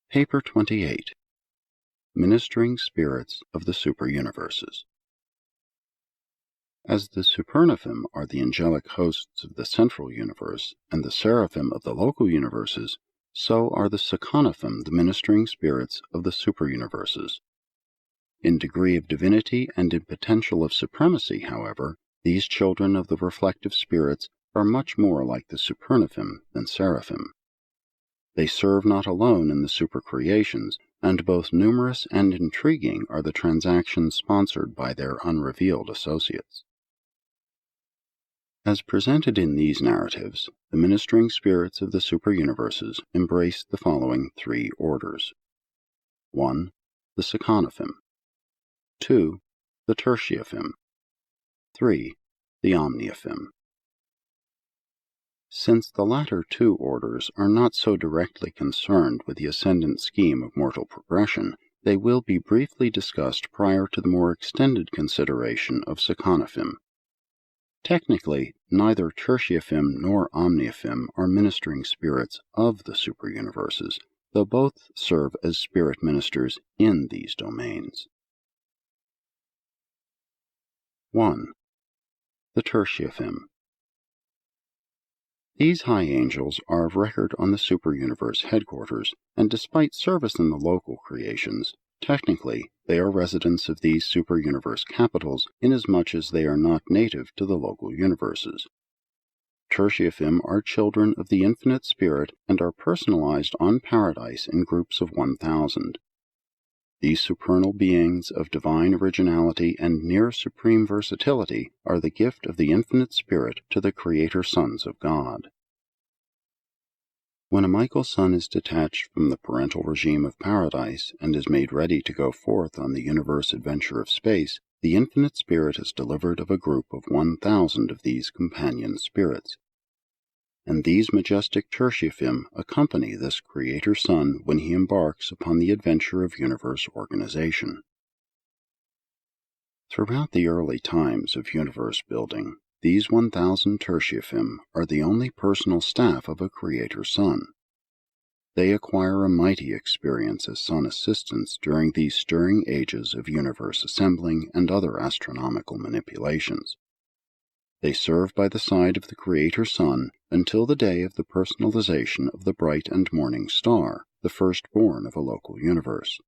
Paper 28. Ministering Spirits of the Superuniverses. As the SUPERUNIVERSES are the angelic hosts of the central universe, and the SERAPHIM of the local universes, so are the SECONAPHIM the ministering spirits of the superuniverses. In degree of divinity and in potential of supremacy, however, these children of the reflective spirits are much more like the SUPERUNIVERSES than seraphim. They serve not alone in the supercreations, and both numerous and intriguing are the transactions sponsored by their unrevealed associates. As presented in these narratives, the ministering spirits of the superuniverses embrace the following three orders. 1. The SECONAPHIM. 2. The TERTIAPHIM. 3. The OMNIAPHIM. Since the latter two orders are not so directly concerned with the ascendant scheme of mortal progression, they will be briefly discussed prior to the more extended consideration of SECONAPHIM. Technically, neither TERTIAPHIM nor OMNIAPHIM are ministering spirits of the superuniverses, though both serve as spirit ministers in these domains. 1. The TERTIAPHIM. These high angels are of record on the superuniverse headquarters, and despite service in the local creations, technically they are residents of these superuniverse capitals inasmuch as they are not native to the local universes. TERTIAPHIM are children of the infinite spirit and are personalized on Paradise in groups of 1,000. These supernal beings of divine originality and near supreme versatility are the gift of the infinite spirit to the creator sons of God. When a Michael son is detached from the parental regime of Paradise and is made ready to go forth on the universe adventure of space, the infinite spirit is delivered of a group of 1,000 of these companion spirits. And these majestic TERTIAPHIM accompany this creator son when he embarks upon the adventure of universe organization. Throughout the early times of universe building, these 1,000 TERTIAPHIM are the only personal staff of a creator son. They acquire a mighty experience as son assistants during these stirring ages of universe assembling and other astronomical manipulations. They serve by the side of the creator sun until the day of the personalization of the bright and morning star, the firstborn of a local universe.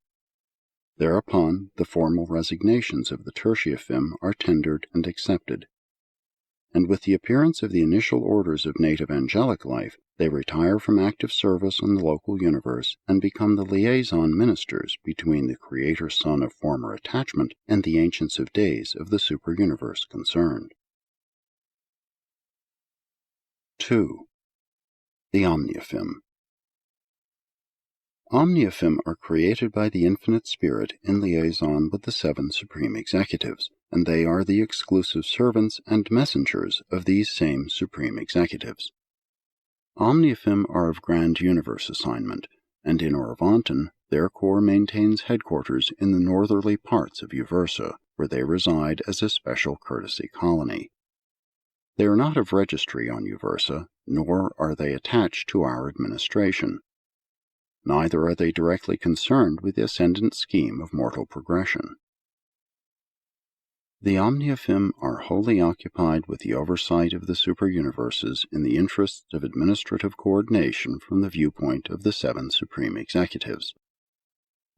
Thereupon, the formal resignations of the TERTIAPHIM are tendered and accepted, and with the appearance of the initial orders of native angelic life, they retire from active service on the local universe and become the liaison ministers between the creator sun of former attachment and the Ancients of Days of the superuniverse concerned. 2. The OMNIAPHIM. OMNIAPHIM are created by the Infinite Spirit in liaison with the 7 Supreme Executives, and they are the exclusive servants and messengers of these same Supreme Executives. OMNIAPHIM are of Grand Universe assignment, and in Orvonton their corps maintains headquarters in the northerly parts of Uversa, where they reside as a special courtesy colony. They are not of registry on Uversa, nor are they attached to our administration. Neither are they directly concerned with the ascendant scheme of mortal progression. The OMNIAPHIM are wholly occupied with the oversight of the superuniverses in the interests of administrative coordination from the viewpoint of the 7 Supreme Executives.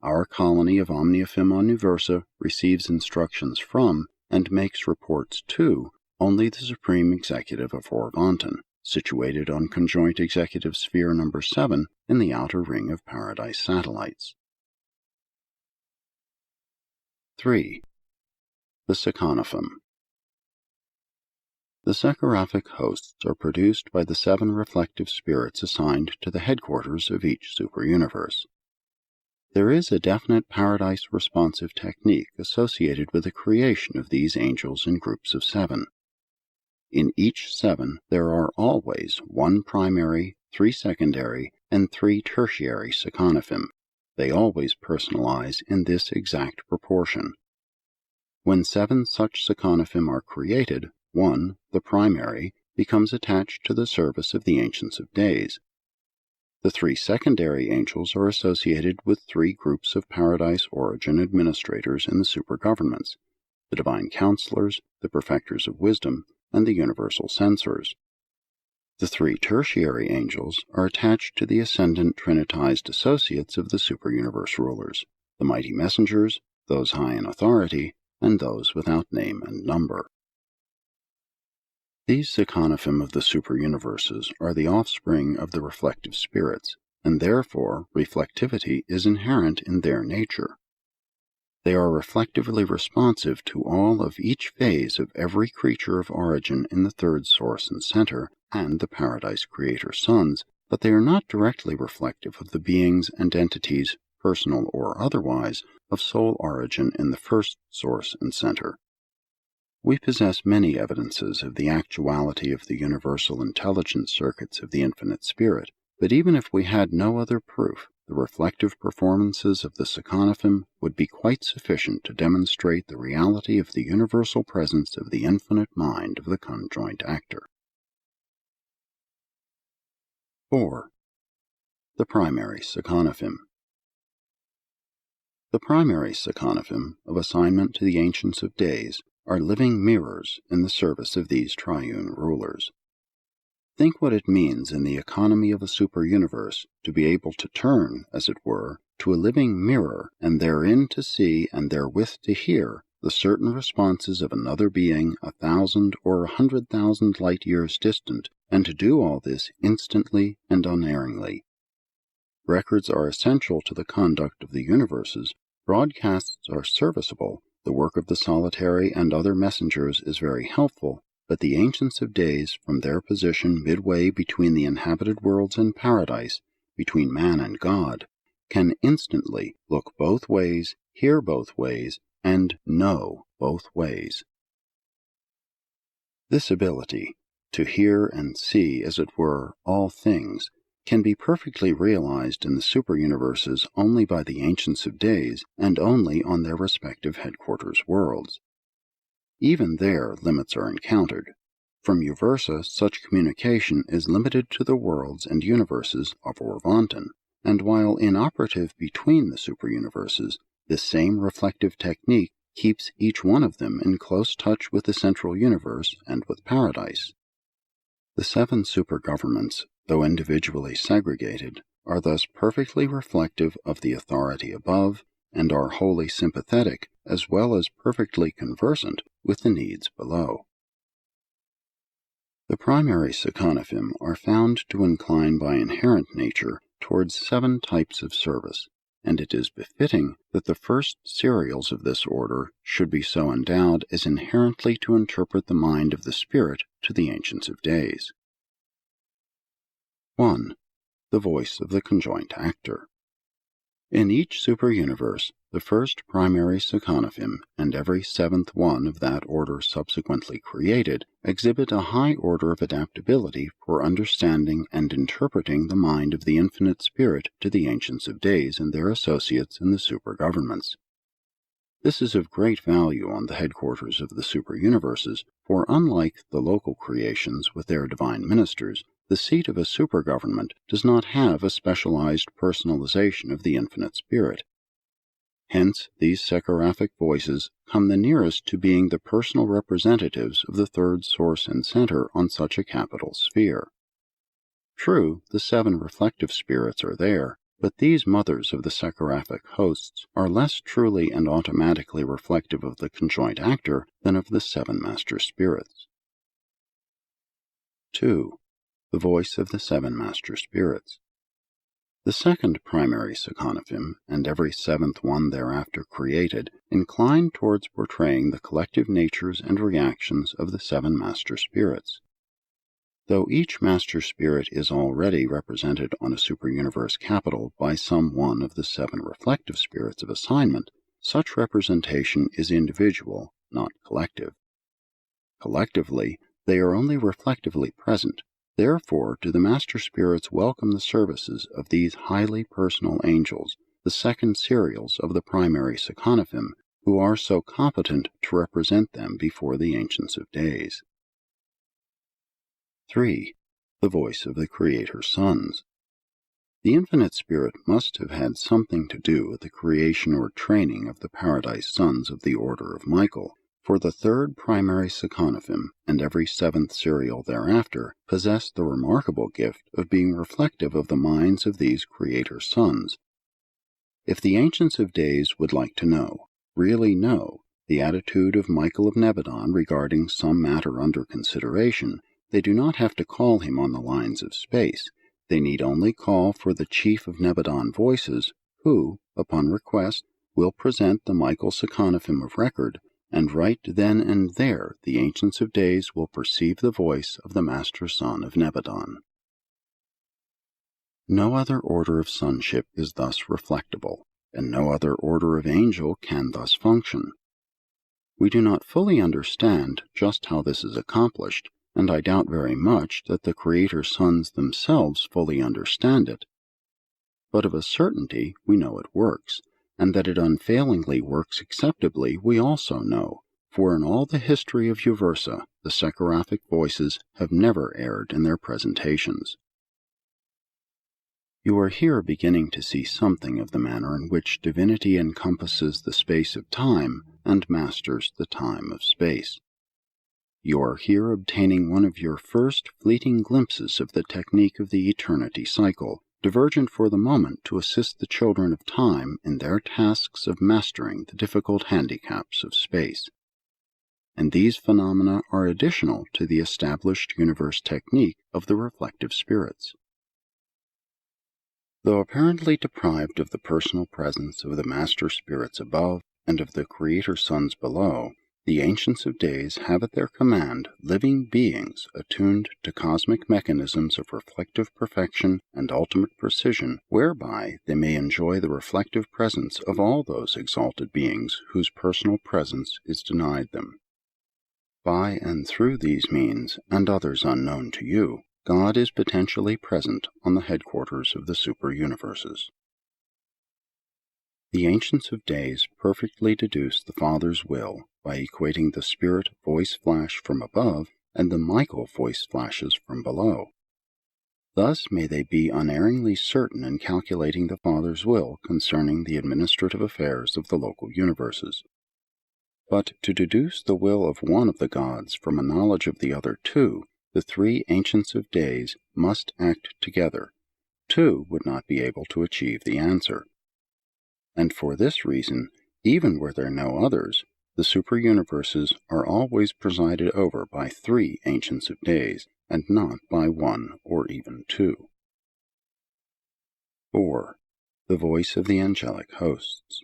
Our colony of OMNIAPHIM on Uversa receives instructions from, and makes reports to, only the Supreme Executive of Orvonton, situated on Conjoint Executive Sphere No. 7 in the outer ring of Paradise satellites. 3. The SECONAPHIM. The Seconaphic hosts are produced by the 7 reflective spirits assigned to the headquarters of each superuniverse. There is a definite Paradise-responsive technique associated with the creation of these angels in groups of 7. In each 7 there are always 1 primary, 3 secondary, and 3 tertiary SECONAPHIM. They always personalize in this exact proportion. When 7 such SECONAPHIM are created, 1, the primary, becomes attached to the service of the Ancients of Days. The three secondary angels are associated with three groups of paradise origin administrators in the supergovernments: the divine counselors, the perfecters of wisdom, and the universal censors. The three tertiary angels are attached to the ascendant trinitized associates of the superuniverse rulers: the mighty messengers, those high in authority, and those without name and number. These SECONAPHIM of the superuniverses are the offspring of the reflective spirits, and therefore reflectivity is inherent in their nature. They are reflectively responsive to all of each phase of every creature of origin in the third source and center and the paradise creator sons, but they are not directly reflective of the beings and entities, personal or otherwise, of soul origin in the first source and center. We possess many evidences of the actuality of the universal intelligence circuits of the infinite spirit, but even if we had no other proof, the reflective performances of the SECONAPHIM would be quite sufficient to demonstrate the reality of the universal presence of the infinite mind of the conjoint actor. 4. The primary SECONAPHIM. The primary SECONAPHIM of assignment to the Ancients of Days are living mirrors in the service of these triune rulers. Think what it means in the economy of a superuniverse to be able to turn, as it were, to a living mirror, and therein to see and therewith to hear the certain responses of another being 1,000 or 100,000 light years distant, and to do all this instantly and unerringly. Records are essential to the conduct of the universes, broadcasts are serviceable, the work of the solitary and other messengers is very helpful, but the Ancients of Days, from their position midway between the inhabited worlds and paradise, between man and God, can instantly look both ways, hear both ways, and know both ways. This ability, to hear and see, as it were, all things, can be perfectly realized in the superuniverses only by the Ancients of Days and only on their respective headquarters worlds. Even there limits are encountered. From Uversa, such communication is limited to the worlds and universes of Orvonton, and while inoperative between the superuniverses, this same reflective technique keeps each one of them in close touch with the central universe and with paradise. The 7 supergovernments, though individually segregated, are thus perfectly reflective of the authority above, and are wholly sympathetic as well as perfectly conversant with the needs below. The primary SECONAPHIM are found to incline by inherent nature towards 7 types of service, and it is befitting that the first serials of this order should be so endowed as inherently to interpret the mind of the spirit to the Ancients of Days. 1. The voice of the conjoint actor. In each superuniverse, the first primary SECONAPHIM and every 7th one of that order subsequently created exhibit a high order of adaptability for understanding and interpreting the mind of the infinite spirit to the Ancients of Days and their associates in the supergovernments. This is of great value on the headquarters of the superuniverses, for unlike the local creations with their divine ministers, the seat of a supergovernment does not have a specialized personalization of the infinite spirit. Hence, these seraphic voices come the nearest to being the personal representatives of the third source and center on such a capital sphere. True, the 7 reflective spirits are there, but these mothers of the seraphic hosts are less truly and automatically reflective of the conjoint actor than of the 7 master spirits. 2. The voice of the 7 master spirits. The second primary SECONAPHIM, and every 7th one thereafter created, incline towards portraying the collective natures and reactions of the 7 master spirits. Though each master spirit is already represented on a superuniverse capital by some one of the 7 reflective spirits of assignment, such representation is individual, not collective. Collectively, they are only reflectively present. Therefore do the master spirits welcome the services of these highly personal angels, the second serials of the primary SECONAPHIM, who are so competent to represent them before the Ancients of Days. 3. The voice of the Creator Sons. The Infinite Spirit must have had something to do with the creation or training of the Paradise Sons of the Order of Michael, for the third primary SECONAPHIM and every seventh serial thereafter possess the remarkable gift of being reflective of the minds of these Creator Sons. If the Ancients of Days would like to know, really know, the attitude of Michael of Nebadon regarding some matter under consideration, they do not have to call him on the lines of space. They need only call for the Chief of Nebadon Voices, who, upon request, will present the Michael SECONAPHIM of record, and right then and there the Ancients of Days will perceive the voice of the Master Son of Nebadon. No other order of sonship is thus reflectable, and no other order of angel can thus function. We do not fully understand just how this is accomplished, and I doubt very much that the Creator Sons themselves fully understand it. But of a certainty we know it works, and that it unfailingly works acceptably we also know, for in all the history of Uversa the Seraphic voices have never erred in their presentations. You are here beginning to see something of the manner in which divinity encompasses the space of time and masters the time of space. You are here obtaining one of your first fleeting glimpses of the technique of the eternity cycle, divergent for the moment to assist the children of time in their tasks of mastering the difficult handicaps of space. And these phenomena are additional to the established universe technique of the reflective spirits. Though apparently deprived of the personal presence of the Master Spirits above and of the Creator Sons below, the Ancients of Days have at their command living beings attuned to cosmic mechanisms of reflective perfection and ultimate precision, whereby they may enjoy the reflective presence of all those exalted beings whose personal presence is denied them. By and through these means, and others unknown to you, God is potentially present on the headquarters of the super-universes. The Ancients of Days perfectly deduce the Father's will by equating the Spirit voice flash from above and the Michael voice flashes from below. Thus may they be unerringly certain in calculating the Father's will concerning the administrative affairs of the local universes. But to deduce the will of one of the gods from a knowledge of the other two, the three Ancients of Days must act together. Two would not be able to achieve the answer. And for this reason, even were there no others, the super-universes are always presided over by three Ancients of Days, and not by one or even two. 4. The voice of the angelic hosts.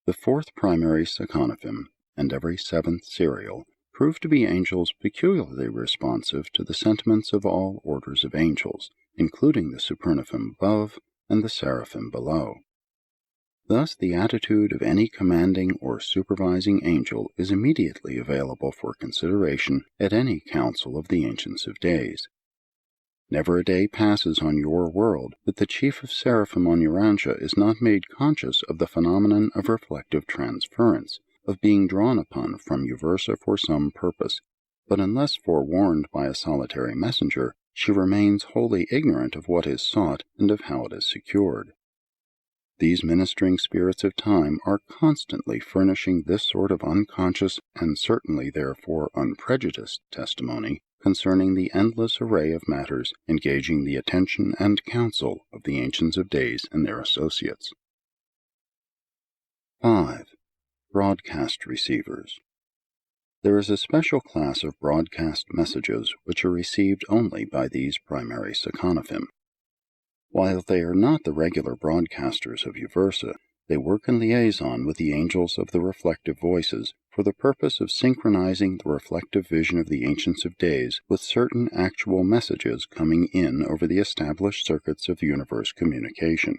The fourth primary SECONAPHIM and every seventh serial prove to be angels peculiarly responsive to the sentiments of all orders of angels, including the SUPERUNIVERSES above and the Seraphim below. Thus the attitude of any commanding or supervising angel is immediately available for consideration at any council of the Ancients of Days. Never a day passes on your world that the chief of Seraphim on Urantia is not made conscious of the phenomenon of reflective transference, of being drawn upon from Uversa for some purpose, but unless forewarned by a solitary messenger, she remains wholly ignorant of what is sought and of how it is secured. These ministering spirits of time are constantly furnishing this sort of unconscious and certainly therefore unprejudiced testimony concerning the endless array of matters engaging the attention and counsel of the Ancients of Days and their associates. 5. Broadcast receivers. There is a special class of broadcast messages which are received only by these primary SECONAPHIM. While they are not the regular broadcasters of Uversa, they work in liaison with the angels of the reflective voices for the purpose of synchronizing the reflective vision of the Ancients of Days with certain actual messages coming in over the established circuits of universe communication.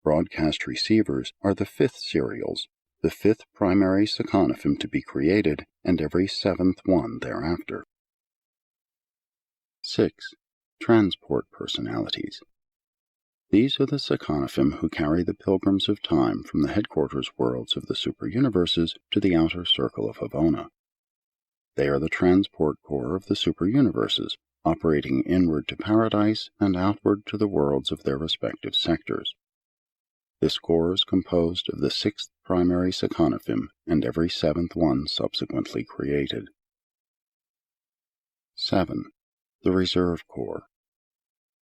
Broadcast receivers are the fifth serials, the fifth primary SECONAPHIM to be created, and every seventh one thereafter. 6. Transport personalities. These are the SECONAPHIM who carry the pilgrims of time from the headquarters worlds of the super-universes to the outer circle of Havona. They are the transport corps of the super-universes, operating inward to paradise and outward to the worlds of their respective sectors. This corps is composed of the 6th primary SECONAPHIM and every 7th one subsequently created. 7. The Reserve Corps.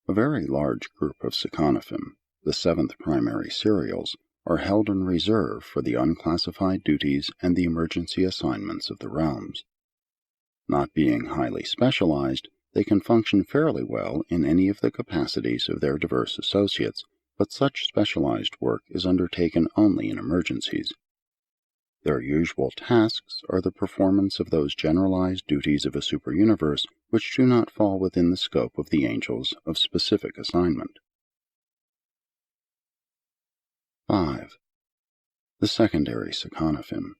A very large group of SECONAPHIM, the 7th primary serials, are held in reserve for the unclassified duties and the emergency assignments of the realms. Not being highly specialized, they can function fairly well in any of the capacities of their diverse associates, but such specialized work is undertaken only in emergencies. Their usual tasks are the performance of those generalized duties of a superuniverse which do not fall within the scope of the angels of specific assignment. 5. The Secondary SECONAPHIM.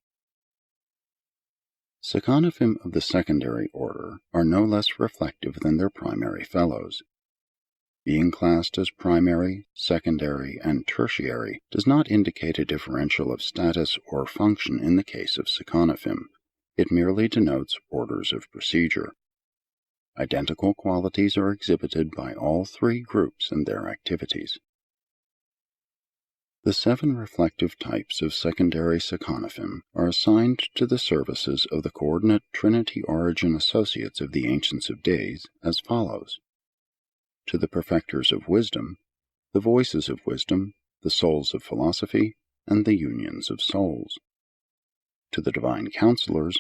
SECONAPHIM of the secondary order are no less reflective than their primary fellows. Being classed as primary, secondary, and tertiary does not indicate a differential of status or function in the case of SECONAPHIM. It merely denotes orders of procedure. Identical qualities are exhibited by all three groups and their activities. The 7 reflective types of secondary SECONAPHIM are assigned to the services of the coordinate Trinity Origin Associates of the Ancients of Days as follows. To the Perfectors of Wisdom, the Voices of Wisdom, the Souls of Philosophy, and the Unions of Souls. To the Divine Counselors,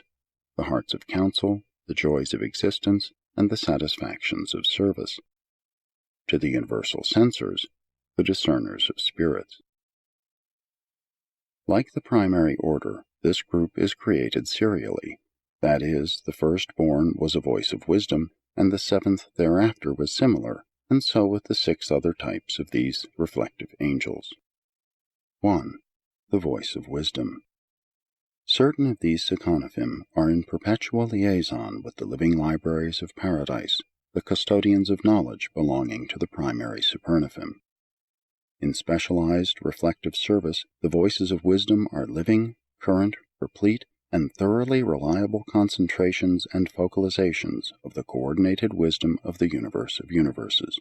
the Hearts of Counsel, the Joys of Existence, and the Satisfactions of Service. To the Universal Censors, the Discerners of Spirits. Like the primary order, this group is created serially. That is, the firstborn was a voice of wisdom, and the 7th thereafter was similar, and so with the 6 other types of these reflective angels. 1. The Voice of Wisdom. Certain of these SECONAPHIM are in perpetual liaison with the living libraries of paradise, the custodians of knowledge belonging to the primary SUPERUNIVERSES. In specialized reflective service, the voices of wisdom are living, current, replete, and thoroughly reliable concentrations and focalizations of the coordinated wisdom of the universe of universes.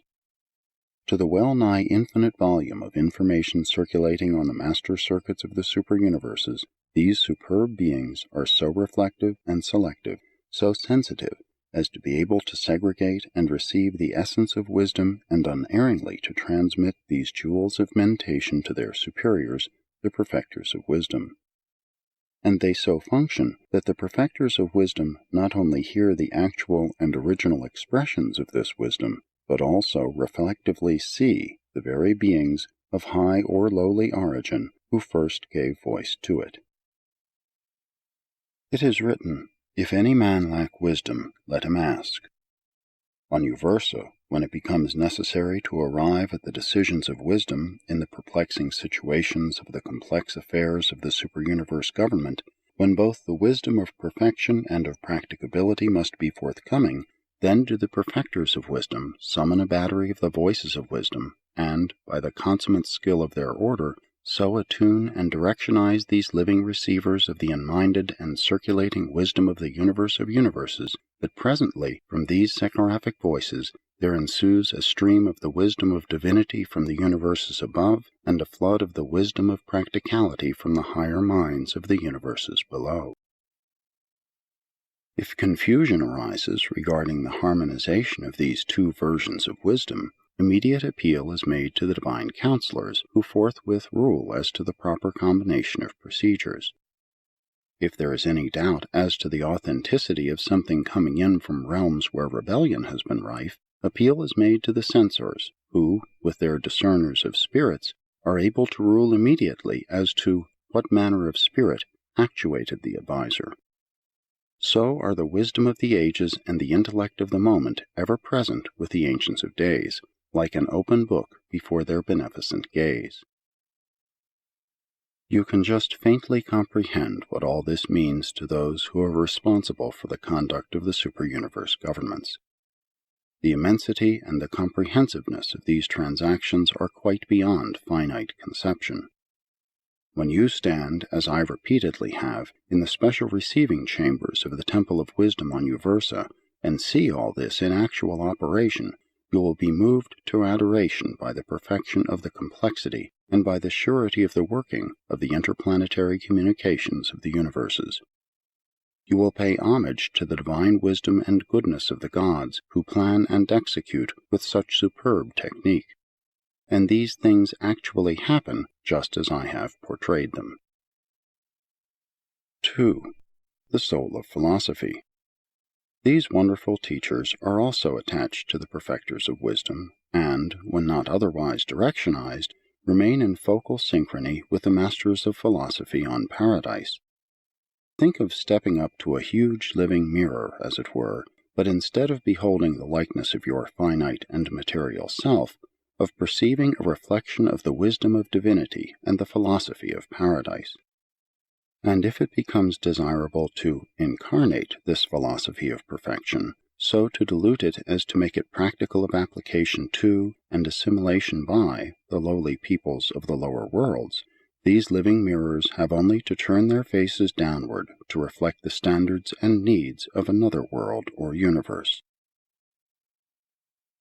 To the well-nigh infinite volume of information circulating on the master circuits of the superuniverses, these superb beings are so reflective and selective, so sensitive, as to be able to segregate and receive the essence of wisdom and unerringly to transmit these jewels of mentation to their superiors, the perfectors of wisdom. And they so function that the perfectors of wisdom not only hear the actual and original expressions of this wisdom, but also reflectively see the very beings of high or lowly origin who first gave voice to it. It is written, "If any man lack wisdom, let him ask." On Uversa, when it becomes necessary to arrive at the decisions of wisdom in the perplexing situations of the complex affairs of the superuniverse government, when both the wisdom of perfection and of practicability must be forthcoming, then do the perfectors of wisdom summon a battery of the voices of wisdom, and, by the consummate skill of their order, so attune and directionize these living receivers of the unminded and circulating wisdom of the universe of universes, that presently, from these seconaphic voices, there ensues a stream of the wisdom of divinity from the universes above, and a flood of the wisdom of practicality from the higher minds of the universes below. If confusion arises regarding the harmonization of these 2 versions of wisdom, immediate appeal is made to the divine counselors, who forthwith rule as to the proper combination of procedures. If there is any doubt as to the authenticity of something coming in from realms where rebellion has been rife, appeal is made to the censors, who, with their discerners of spirits, are able to rule immediately as to what manner of spirit actuated the adviser. So are the wisdom of the ages and the intellect of the moment ever present with the Ancients of Days, like an open book before their beneficent gaze. You can just faintly comprehend what all this means to those who are responsible for the conduct of the superuniverse governments. The immensity and the comprehensiveness of these transactions are quite beyond finite conception. When you stand, as I repeatedly have, in the special receiving chambers of the Temple of Wisdom on Uversa, and see all this in actual operation, you will be moved to adoration by the perfection of the complexity and by the surety of the working of the interplanetary communications of the universes. You will pay homage to the divine wisdom and goodness of the gods who plan and execute with such superb technique. And these things actually happen just as I have portrayed them. 2. The Soul of Philosophy. These wonderful teachers are also attached to the perfecters of wisdom, and, when not otherwise directionized, remain in focal synchrony with the masters of philosophy on Paradise. Think of stepping up to a huge living mirror, as it were, but instead of beholding the likeness of your finite and material self, of perceiving a reflection of the wisdom of divinity and the philosophy of Paradise. And if it becomes desirable to incarnate this philosophy of perfection, so to dilute it as to make it practical of application to and assimilation by the lowly peoples of the lower worlds, these living mirrors have only to turn their faces downward to reflect the standards and needs of another world or universe.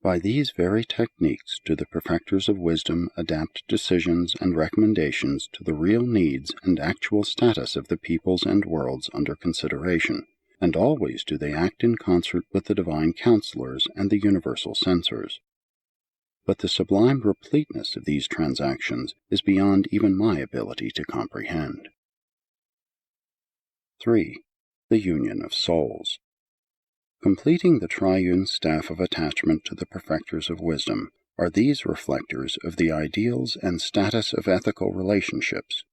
By these very techniques do the perfecters of wisdom adapt decisions and recommendations to the real needs and actual status of the peoples and worlds under consideration, and always do they act in concert with the divine counselors and the universal censors. But the sublime repleteness of these transactions is beyond even my ability to comprehend. 3. The Union of Souls. Completing the triune staff of attachment to the perfecters of wisdom are these reflectors of the ideals and status of ethical relationships.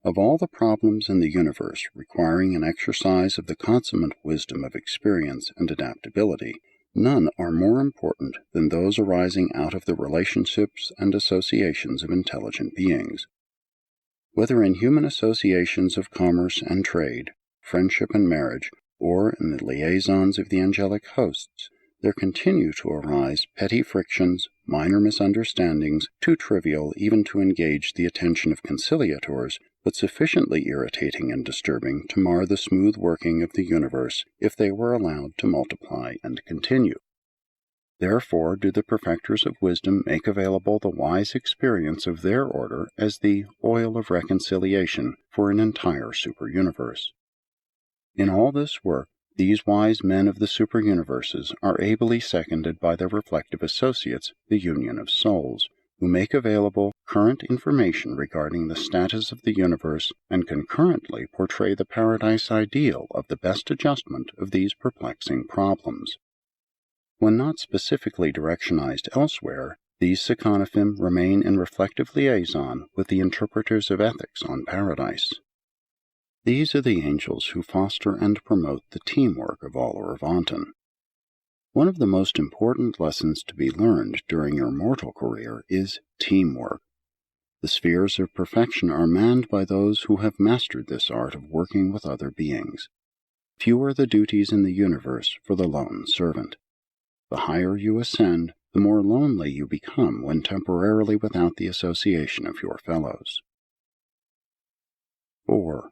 Of all the problems in the universe requiring an exercise of the consummate wisdom of experience and adaptability, none are more important than those arising out of the relationships and associations of intelligent beings. Whether in human associations of commerce and trade, friendship and marriage, or in the liaisons of the angelic hosts, there continue to arise petty frictions, minor misunderstandings, too trivial even to engage the attention of conciliators, but sufficiently irritating and disturbing to mar the smooth working of the universe if they were allowed to multiply and continue. Therefore do the perfecters of wisdom make available the wise experience of their order as the oil of reconciliation for an entire superuniverse. In all this work, these wise men of the superuniverses are ably seconded by their reflective associates, the Union of Souls, who make available current information regarding the status of the universe and concurrently portray the paradise ideal of the best adjustment of these perplexing problems. When not specifically directionized elsewhere, these SECONAPHIM remain in reflective liaison with the interpreters of ethics on Paradise. These are the angels who foster and promote the teamwork of all Orvonton. One of the most important lessons to be learned during your mortal career is teamwork. The spheres of perfection are manned by those who have mastered this art of working with other beings. Few are the duties in the universe for the lone servant. The higher you ascend, the more lonely you become when temporarily without the association of your fellows. 4.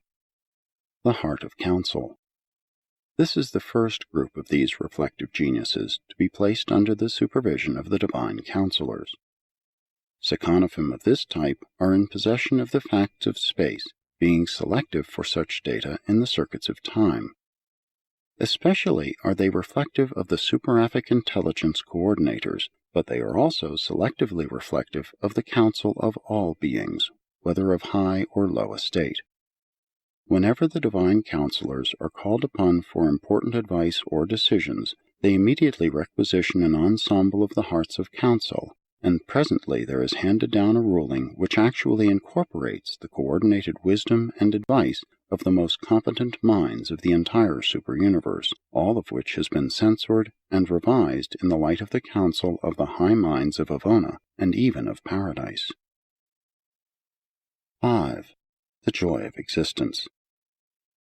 The Heart of Counsel. This is the first group of these reflective geniuses to be placed under the supervision of the divine counselors. SECONAPHIM of this type are in possession of the facts of space, being selective for such data in the circuits of time. Especially are they reflective of the superaphic intelligence coordinators, but they are also selectively reflective of the counsel of all beings, whether of high or low estate. Whenever the divine counselors are called upon for important advice or decisions, they immediately requisition an ensemble of the hearts of counsel, and presently there is handed down a ruling which actually incorporates the coordinated wisdom and advice of the most competent minds of the entire superuniverse, all of which has been censored and revised in the light of the counsel of the high minds of Avona and even of Paradise. 5. The Joy of Existence.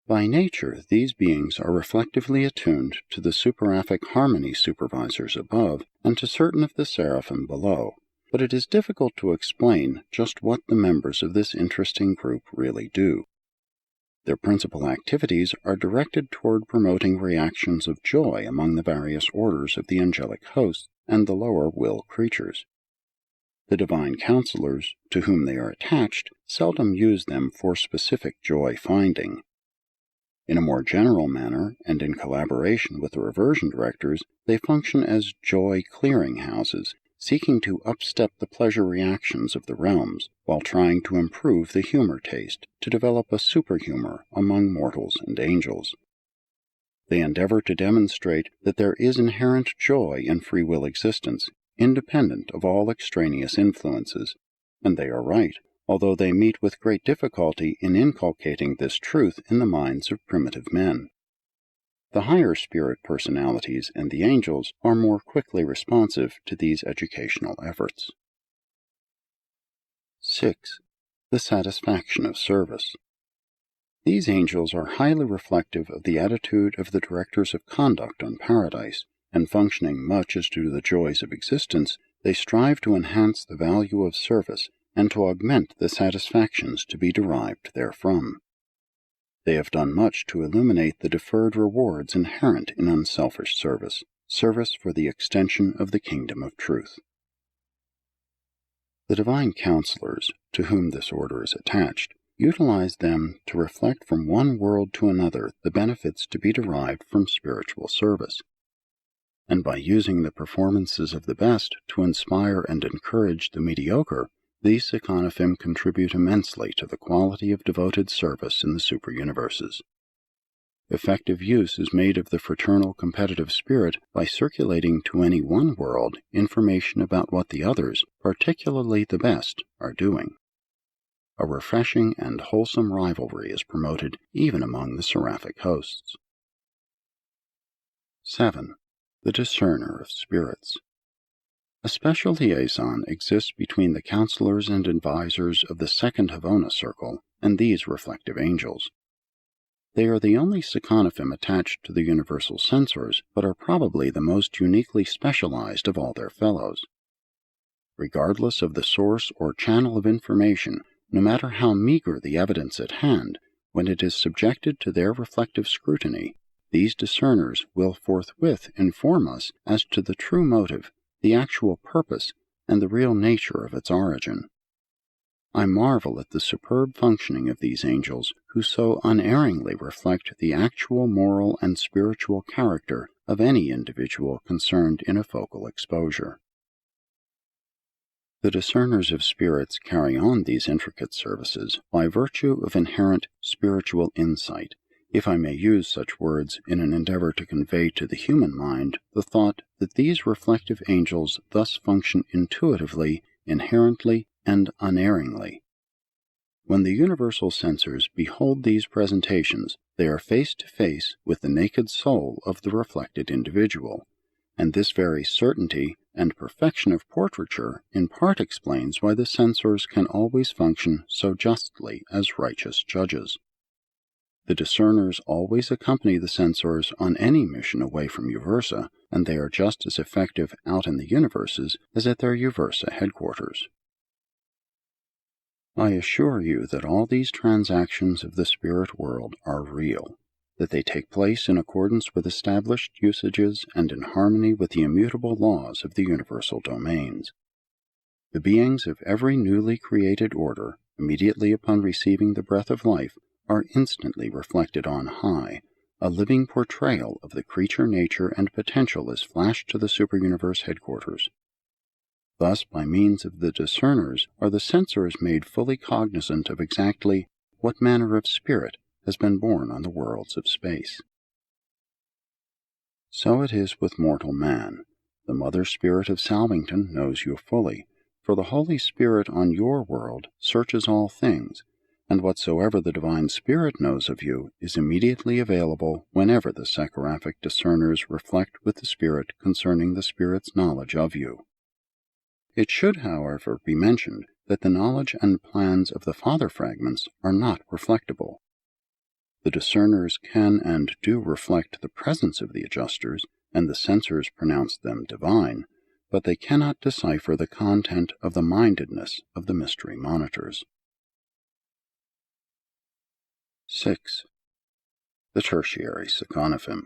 By nature, these beings are reflectively attuned to the superaphic harmony supervisors above and to certain of the seraphim below, but it is difficult to explain just what the members of this interesting group really do. Their principal activities are directed toward promoting reactions of joy among the various orders of the angelic hosts and the lower will creatures. The divine counselors, to whom they are attached, seldom use them for specific joy-finding. In a more general manner, and in collaboration with the reversion directors, they function as joy clearinghouses, seeking to upstep the pleasure reactions of the realms, while trying to improve the humor taste, to develop a superhumor among mortals and angels. They endeavor to demonstrate that there is inherent joy in free will existence, independent of all extraneous influences, and they are right, although they meet with great difficulty in inculcating this truth in the minds of primitive men. The higher spirit personalities and the angels are more quickly responsive to these educational efforts. 6. The satisfaction of service. These angels are highly reflective of the attitude of the directors of conduct on Paradise, and functioning much as do the joys of existence, they strive to enhance the value of service and to augment the satisfactions to be derived therefrom. They have done much to illuminate the deferred rewards inherent in unselfish service, service for the extension of the kingdom of truth. The divine counselors, to whom this order is attached, utilize them to reflect from one world to another the benefits to be derived from spiritual service. And by using the performances of the best to inspire and encourage the mediocre, these SECONAPHIM contribute immensely to the quality of devoted service in the superuniverses. Effective use is made of the fraternal competitive spirit by circulating to any one world information about what the others, particularly the best, are doing. A refreshing and wholesome rivalry is promoted even among the seraphic hosts. 7. The discerner of spirits. A special liaison exists between the counselors and advisors of the second Havona circle and these reflective angels. They are the only SECONAPHIM attached to the universal censors, but are probably the most uniquely specialized of all their fellows. Regardless of the source or channel of information, no matter how meager the evidence at hand, when it is subjected to their reflective scrutiny, these discerners will forthwith inform us as to the true motive, the actual purpose, and the real nature of its origin. I marvel at the superb functioning of these angels, who so unerringly reflect the actual moral and spiritual character of any individual concerned in a focal exposure. The discerners of spirits carry on these intricate services by virtue of inherent spiritual insight, if I may use such words in an endeavor to convey to the human mind the thought that these reflective angels thus function intuitively, inherently, and unerringly. When the universal censors behold these presentations, they are face to face with the naked soul of the reflected individual, and this very certainty and perfection of portraiture in part explains why the censors can always function so justly as righteous judges. The discerners always accompany the censors on any mission away from Uversa, and they are just as effective out in the universes as at their Uversa headquarters. I assure you that all these transactions of the spirit world are real, that they take place in accordance with established usages and in harmony with the immutable laws of the universal domains. The beings of every newly created order, immediately upon receiving the breath of life, are instantly reflected on high. A living portrayal of the creature nature and potential is flashed to the superuniverse headquarters. Thus, by means of the discerners, are the censors made fully cognizant of exactly what manner of spirit has been born on the worlds of space. So it is with mortal man. The Mother Spirit of Salvington knows you fully, for the Holy Spirit on your world searches all things, and whatsoever the Divine Spirit knows of you is immediately available whenever the Seraphic discerners reflect with the Spirit concerning the Spirit's knowledge of you. It should, however, be mentioned that the knowledge and plans of the Father fragments are not reflectable. The discerners can and do reflect the presence of the adjusters, and the censors pronounce them divine, but they cannot decipher the content of the mindedness of the mystery monitors. 6. The Tertiary SECONAPHIM.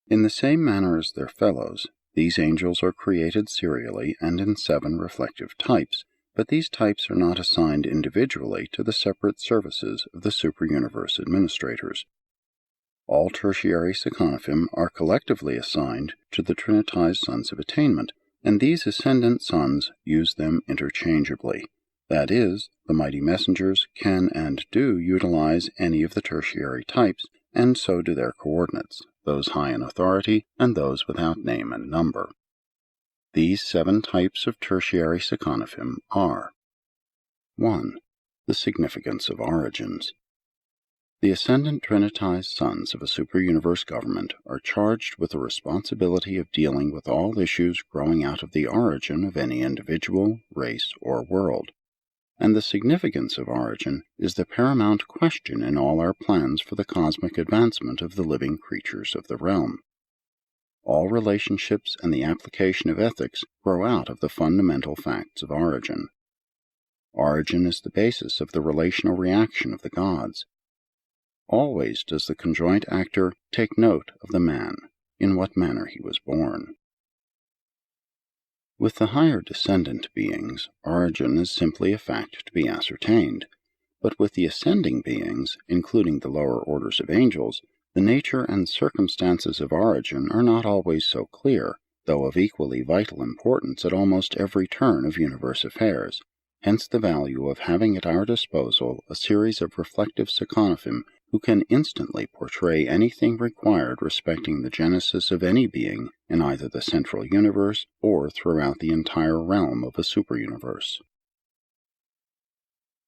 In the same manner as their fellows, these angels are created serially and in 7 reflective types, but these types are not assigned individually to the separate services of the superuniverse administrators. All tertiary SECONAPHIM are collectively assigned to the Trinitized Sons of Attainment, and these ascendant sons use them interchangeably. That is, the mighty messengers can and do utilize any of the tertiary types, and so do their coordinates, those high in authority and those without name and number. These 7 types of tertiary SECONAPHIM are: 1. The significance of origins. The ascendant trinitized sons of a superuniverse government are charged with the responsibility of dealing with all issues growing out of the origin of any individual, race, or world. And the significance of origin is the paramount question in all our plans for the cosmic advancement of the living creatures of the realm. All relationships and the application of ethics grow out of the fundamental facts of origin. Origin is the basis of the relational reaction of the gods. Always does the conjoint actor take note of the man, in what manner he was born. With the higher descendant beings, origin is simply a fact to be ascertained, but with the ascending beings, including the lower orders of angels, the nature and circumstances of origin are not always so clear, though of equally vital importance at almost every turn of universe affairs. Hence the value of having at our disposal a series of reflective SECONAPHIM who can instantly portray anything required respecting the genesis of any being in either the central universe or throughout the entire realm of a superuniverse.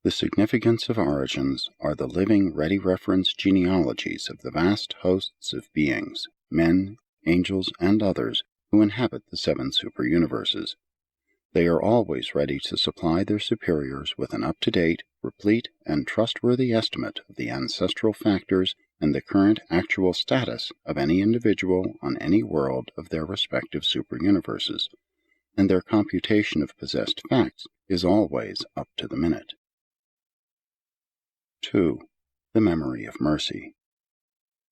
The significance of origins are the living ready reference genealogies of the vast hosts of beings, men, angels, and others who inhabit the 7 superuniverses. They are always ready to supply their superiors with an up-to-date, replete, and trustworthy estimate of the ancestral factors and the current actual status of any individual on any world of their respective superuniverses, and their computation of possessed facts is always up to the minute. 2. The memory of mercy.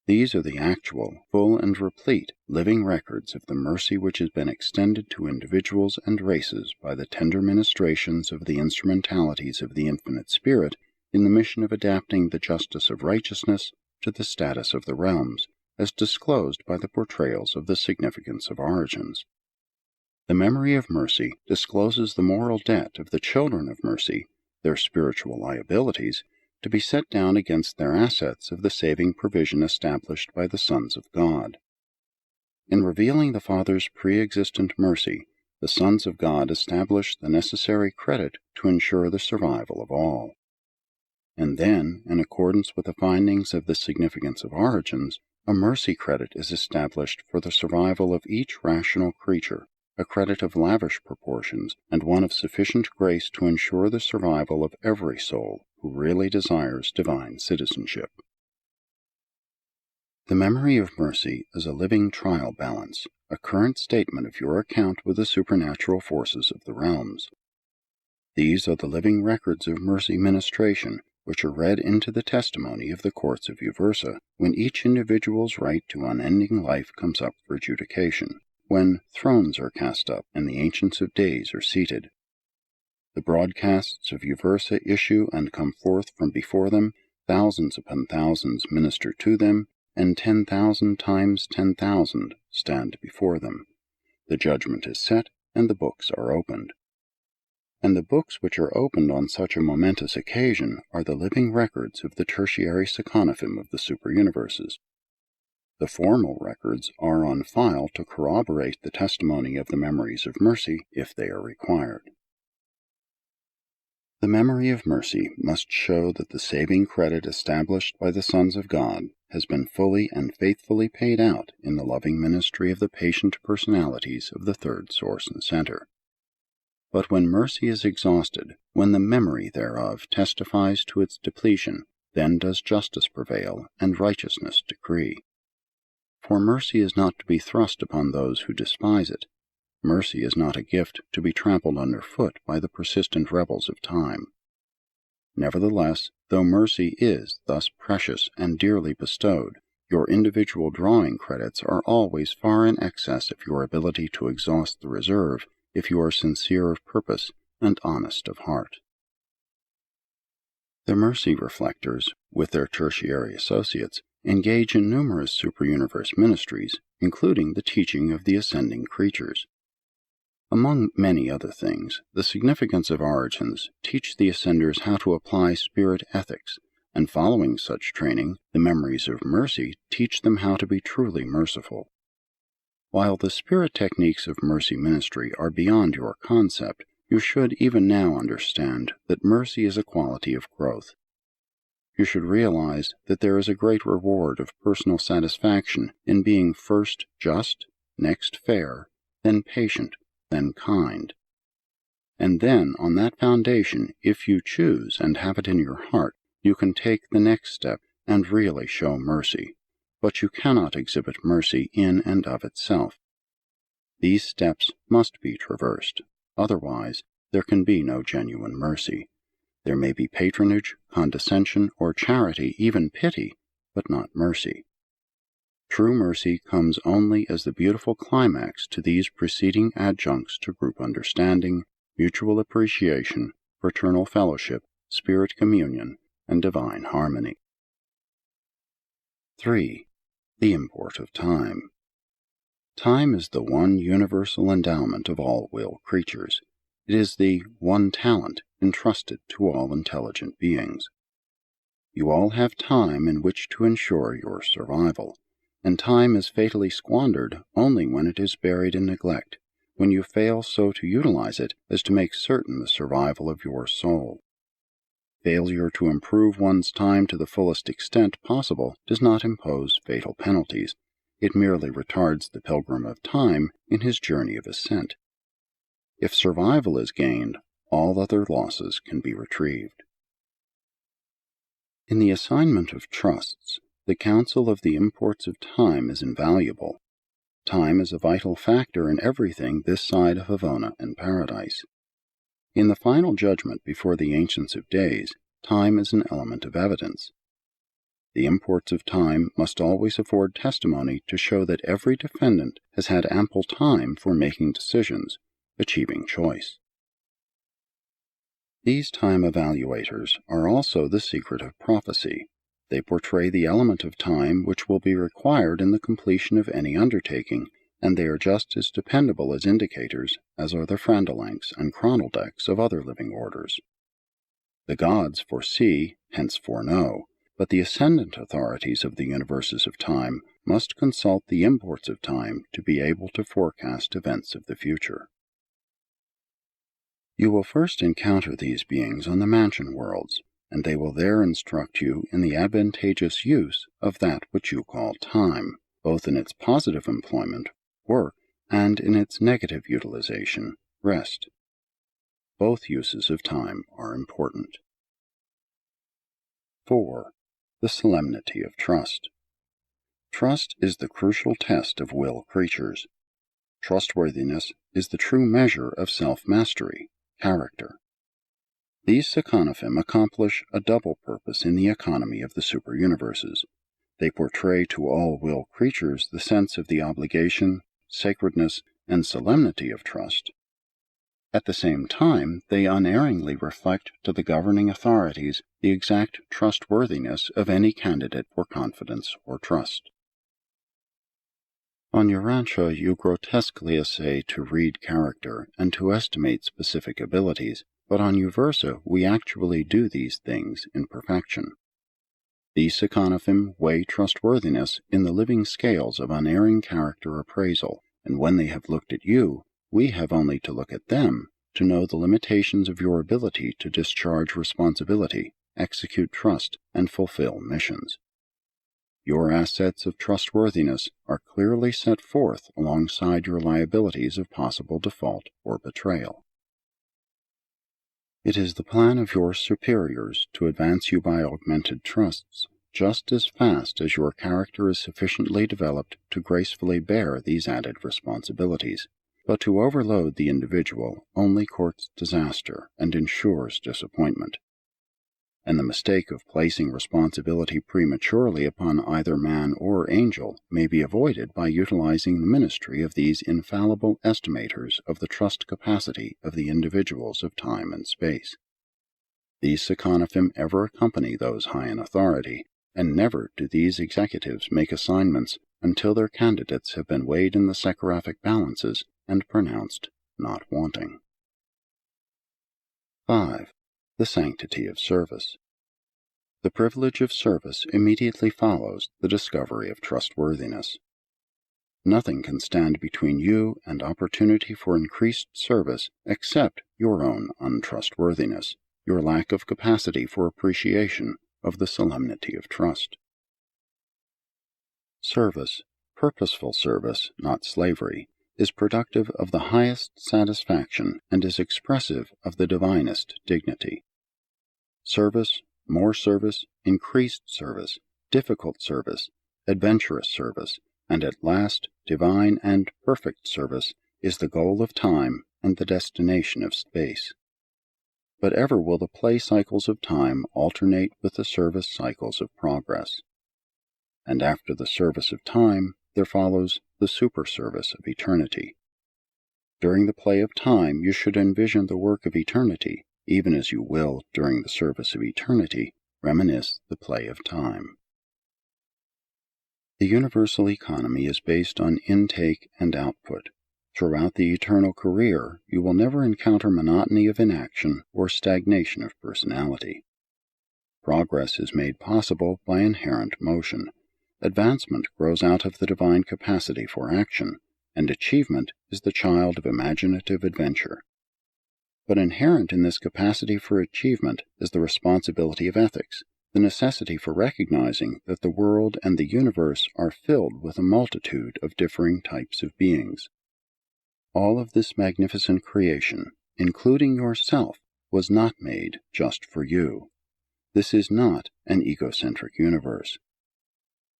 These are the actual, full and replete, living records of the mercy which has been extended to individuals and races by the tender ministrations of the instrumentalities of the Infinite Spirit in the mission of adapting the justice of righteousness to the status of the realms, as disclosed by the portrayals of the significance of origins. The memory of mercy discloses the moral debt of the children of mercy, their spiritual liabilities, to be set down against their assets of the saving provision established by the sons of God. In revealing the Father's pre-existent mercy, the sons of God establish the necessary credit to ensure the survival of all. And then, in accordance with the findings of the significance of origins, a mercy credit is established for the survival of each rational creature, a credit of lavish proportions, and one of sufficient grace to ensure the survival of every soul who really desires divine citizenship. The memory of mercy is a living trial balance, a current statement of your account with the supernatural forces of the realms. These are the living records of mercy ministration, which are read into the testimony of the courts of Uversa when each individual's right to unending life comes up for adjudication, when thrones are cast up and the Ancients of Days are seated. The broadcasts of Uversa issue and come forth from before them, thousands upon thousands minister to them, and 10,000 times 10,000 stand before them. The judgment is set, and the books are opened. And the books which are opened on such a momentous occasion are the living records of the tertiary SECONAPHIM of the superuniverses. The formal records are on file to corroborate the testimony of the memories of mercy if they are required. The memory of mercy must show that the saving credit established by the sons of God has been fully and faithfully paid out in the loving ministry of the patient personalities of the third source and center. But when mercy is exhausted, when the memory thereof testifies to its depletion, then does justice prevail and righteousness decree. For mercy is not to be thrust upon those who despise it. Mercy is not a gift to be trampled underfoot by the persistent rebels of time. Nevertheless, though mercy is thus precious and dearly bestowed, your individual drawing credits are always far in excess of your ability to exhaust the reserve if you are sincere of purpose and honest of heart. The mercy reflectors, with their tertiary associates, engage in numerous superuniverse ministries, including the teaching of the ascending creatures. Among many other things, the significance of origins teach the ascenders how to apply spirit ethics, and following such training, the memories of mercy teach them how to be truly merciful. While the spirit techniques of mercy ministry are beyond your concept, you should even now understand that mercy is a quality of growth. You should realize that there is a great reward of personal satisfaction in being first just, next fair, then patient, then kind. And then, on that foundation, if you choose and have it in your heart, you can take the next step and really show mercy. But you cannot exhibit mercy in and of itself. These steps must be traversed. Otherwise, there can be no genuine mercy. There may be patronage, condescension, or charity, even pity, but not mercy. True mercy comes only as the beautiful climax to these preceding adjuncts to group understanding, mutual appreciation, fraternal fellowship, spirit communion, and divine harmony. 3. The import of time. Time is the one universal endowment of all will creatures. It is the one talent entrusted to all intelligent beings. You all have time in which to ensure your survival, and time is fatally squandered only when it is buried in neglect, when you fail so to utilize it as to make certain the survival of your soul. Failure to improve one's time to the fullest extent possible does not impose fatal penalties. It merely retards the pilgrim of time in his journey of ascent. If survival is gained, all other losses can be retrieved. In the assignment of trusts, the counsel of the imports of time is invaluable. Time is a vital factor in everything this side of Havona and Paradise. In the final judgment before the Ancients of Days, time is an element of evidence. The imports of time must always afford testimony to show that every defendant has had ample time for making decisions, achieving choice. These time evaluators are also the secret of prophecy. They portray the element of time which will be required in the completion of any undertaking, and they are just as dependable as indicators as are the Frandalanks and Chronaldecks of other living orders. The gods foresee, hence foreknow, but the ascendant authorities of the universes of time must consult the imports of time to be able to forecast events of the future. You will first encounter these beings on the mansion worlds, and they will there instruct you in the advantageous use of that which you call time, both in its positive employment, work, and in its negative utilization, rest. Both uses of time are important. 4. The solemnity of trust. Trust is the crucial test of will creatures. Trustworthiness is the true measure of self-mastery, character. These SECONAPHIM accomplish a double purpose in the economy of the superuniverses. They portray to all will creatures the sense of the obligation, sacredness, and solemnity of trust. At the same time, they unerringly reflect to the governing authorities the exact trustworthiness of any candidate for confidence or trust. On Urantia, you grotesquely essay to read character and to estimate specific abilities, but on Uversa we actually do these things in perfection. These SECONAPHIM weigh trustworthiness in the living scales of unerring character appraisal, and when they have looked at you, we have only to look at them to know the limitations of your ability to discharge responsibility, execute trust, and fulfill missions. Your assets of trustworthiness are clearly set forth alongside your liabilities of possible default or betrayal. It is the plan of your superiors to advance you by augmented trusts, just as fast as your character is sufficiently developed to gracefully bear these added responsibilities. But to overload the individual only courts disaster and ensures disappointment. and the mistake of placing responsibility prematurely upon either man or angel may be avoided by utilizing the ministry of these infallible estimators of the trust capacity of the individuals of time and space. These SECONAPHIM ever accompany those high in authority, and never do these executives make assignments until their candidates have been weighed in the seraphic balances and pronounced not wanting. 5. The sanctity of service. The privilege of service immediately follows the discovery of trustworthiness. Nothing can stand between you and opportunity for increased service except your own untrustworthiness, your lack of capacity for appreciation of the solemnity of trust. Service, purposeful service, not slavery, is productive of the highest satisfaction and is expressive of the divinest dignity. Service, more service, increased service, difficult service, adventurous service, and at last divine and perfect service is the goal of time and the destination of space. But ever will the play cycles of time alternate with the service cycles of progress. And after the service of time, there follows the super-service of eternity. During the play of time, you should envision the work of eternity, even as you will, during the service of eternity, reminisce the play of time. The universal economy is based on intake and output. Throughout the eternal career, you will never encounter monotony of inaction or stagnation of personality. Progress is made possible by inherent motion. Advancement grows out of the divine capacity for action, and achievement is the child of imaginative adventure. But inherent in this capacity for achievement is the responsibility of ethics, the necessity for recognizing that the world and the universe are filled with a multitude of differing types of beings. All of this magnificent creation, including yourself, was not made just for you. This is not an egocentric universe.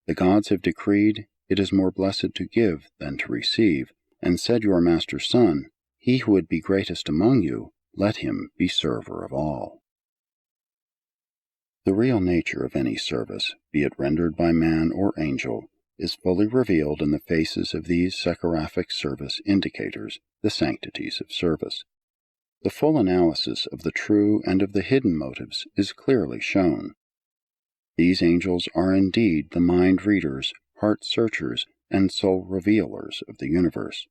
The gods have decreed, "It is more blessed to give than to receive," and said your master's son, "He who would be greatest among you, let him be server of all." The real nature of any service, be it rendered by man or angel, is fully revealed in the faces of these seraphic service indicators, the sanctities of service. The full analysis of the true and of the hidden motives is clearly shown. These angels are indeed the mind readers, heart searchers, and soul revealers of the universe.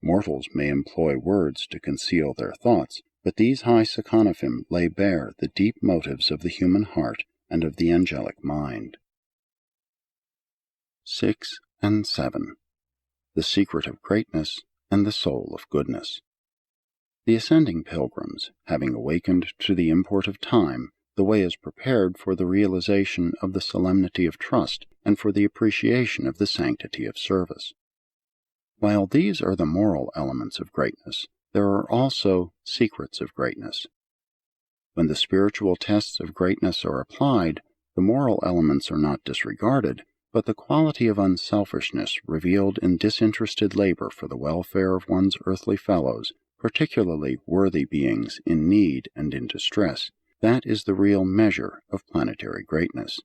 Mortals may employ words to conceal their thoughts, but these high SECONAPHIM lay bare the deep motives of the human heart and of the angelic mind. 6 and 7. The secret of greatness and the soul of goodness. The ascending pilgrims, having awakened to the import of time, the way is prepared for the realization of the solemnity of trust and for the appreciation of the sanctity of service. While these are the moral elements of greatness, there are also secrets of greatness. When the spiritual tests of greatness are applied, the moral elements are not disregarded, but the quality of unselfishness revealed in disinterested labor for the welfare of one's earthly fellows, particularly worthy beings in need and in distress, that is the real measure of planetary greatness.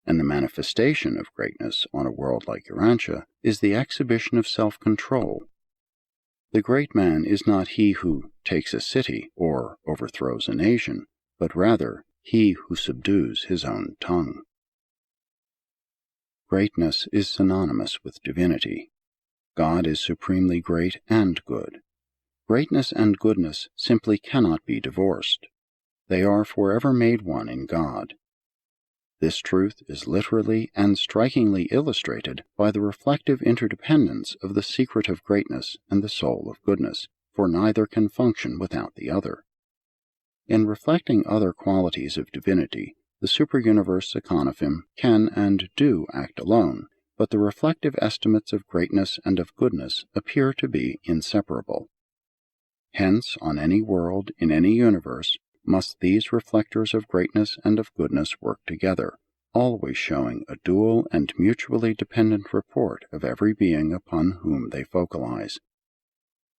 And the manifestation of greatness on a world like Urantia is the exhibition of self-control. The great man is not he who takes a city or overthrows a nation, but rather he who subdues his own tongue. Greatness is synonymous with divinity. God is supremely great and good. Greatness and goodness simply cannot be divorced. They are forever made one in God. This truth is literally and strikingly illustrated by the reflective interdependence of the secret of greatness and the soul of goodness, for neither can function without the other. In reflecting other qualities of divinity, the superuniverse SECONAPHIM can and do act alone, but the reflective estimates of greatness and of goodness appear to be inseparable. Hence, on any world, in any universe, must these reflectors of greatness and of goodness work together, always showing a dual and mutually dependent report of every being upon whom they focalize.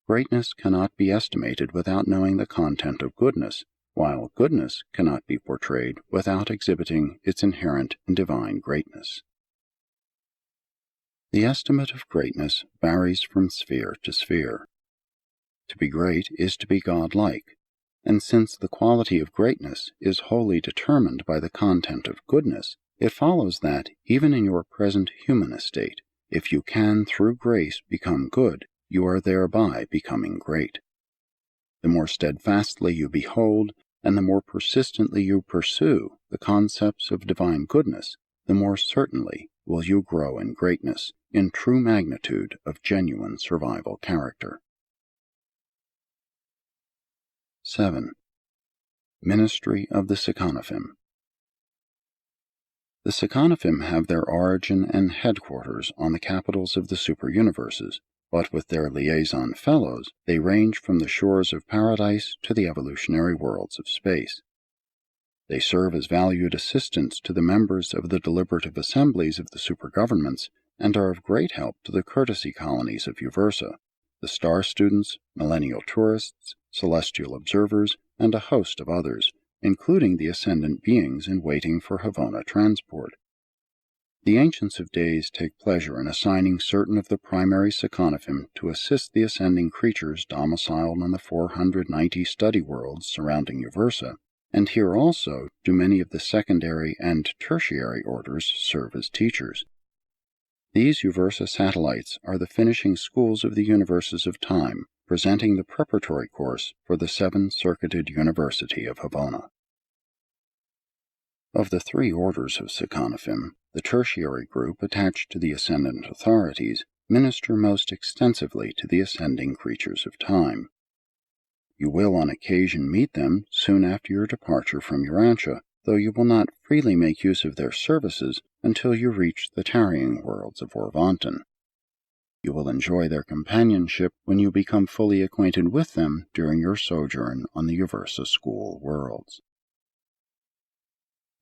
Greatness cannot be estimated without knowing the content of goodness, while goodness cannot be portrayed without exhibiting its inherent and divine greatness. The estimate of greatness varies from sphere to sphere. To be great is to be godlike, and since the quality of greatness is wholly determined by the content of goodness, it follows that, even in your present human estate, if you can through grace become good, you are thereby becoming great. The more steadfastly you behold, and the more persistently you pursue the concepts of divine goodness, the more certainly will you grow in greatness, in true magnitude of genuine survival character. 7. Ministry of the SECONAPHIM. The SECONAPHIM have their origin and headquarters on the capitals of the superuniverses, but with their liaison fellows, they range from the shores of paradise to the evolutionary worlds of space. They serve as valued assistants to the members of the deliberative assemblies of the supergovernments and are of great help to the courtesy colonies of Uversa, the star students, millennial tourists, celestial observers, and a host of others, including the ascendant beings in waiting for Havona transport. The Ancients of Days take pleasure in assigning certain of the primary SECONAPHIM to assist the ascending creatures domiciled on the 490 study worlds surrounding Uversa, and here also do many of the secondary and tertiary orders serve as teachers. These Uversa satellites are the finishing schools of the universes of time, presenting the preparatory course for the seven-circuited University of Havona. Of the three orders of SECONAPHIM, the tertiary group attached to the ascendant authorities minister most extensively to the ascending creatures of time. You will on occasion meet them soon after your departure from Urantia, though you will not freely make use of their services until you reach the tarrying worlds of Orvonton. You will enjoy their companionship when you become fully acquainted with them during your sojourn on the Uversa school worlds.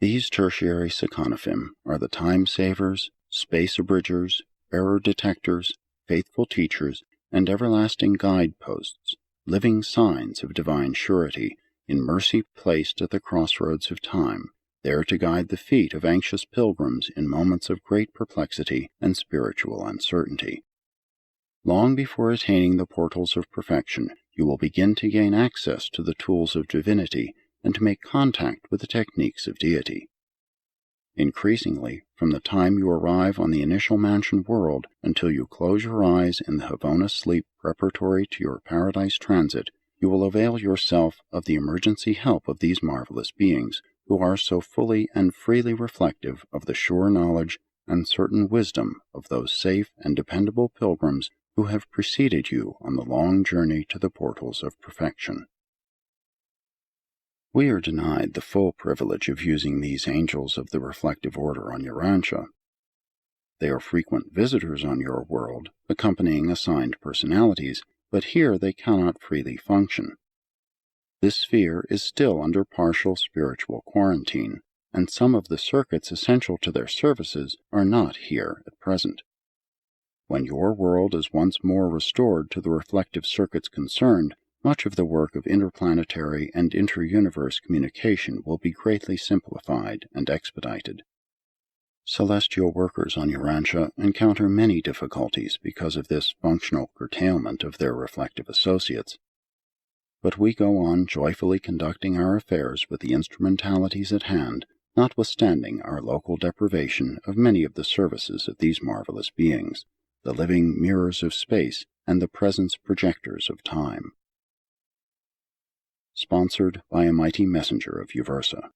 These tertiary SECONAPHIM are the time-savers, space-abridgers, error detectors, faithful teachers, and everlasting guideposts, living signs of divine surety, in mercy placed at the crossroads of time, there to guide the feet of anxious pilgrims in moments of great perplexity and spiritual uncertainty. Long before attaining the portals of perfection, you will begin to gain access to the tools of divinity and to make contact with the techniques of deity. Increasingly, from the time you arrive on the initial mansion world until you close your eyes in the Havona sleep preparatory to your paradise transit, you will avail yourself of the emergency help of these marvelous beings, who are so fully and freely reflective of the sure knowledge and certain wisdom of those safe and dependable pilgrims who have preceded you on the long journey to the portals of perfection. We are denied the full privilege of using these angels of the reflective order on Urantia. They are frequent visitors on your world, accompanying assigned personalities, but here they cannot freely function. This sphere is still under partial spiritual quarantine, and some of the circuits essential to their services are not here at present. When your world is once more restored to the reflective circuits concerned, much of the work of interplanetary and inter-universe communication will be greatly simplified and expedited. Celestial workers on Urantia encounter many difficulties because of this functional curtailment of their reflective associates. But we go on joyfully conducting our affairs with the instrumentalities at hand, notwithstanding our local deprivation of many of the services of these marvelous beings, the living mirrors of space and the presence projectors of time. Sponsored by a mighty messenger of Uversa.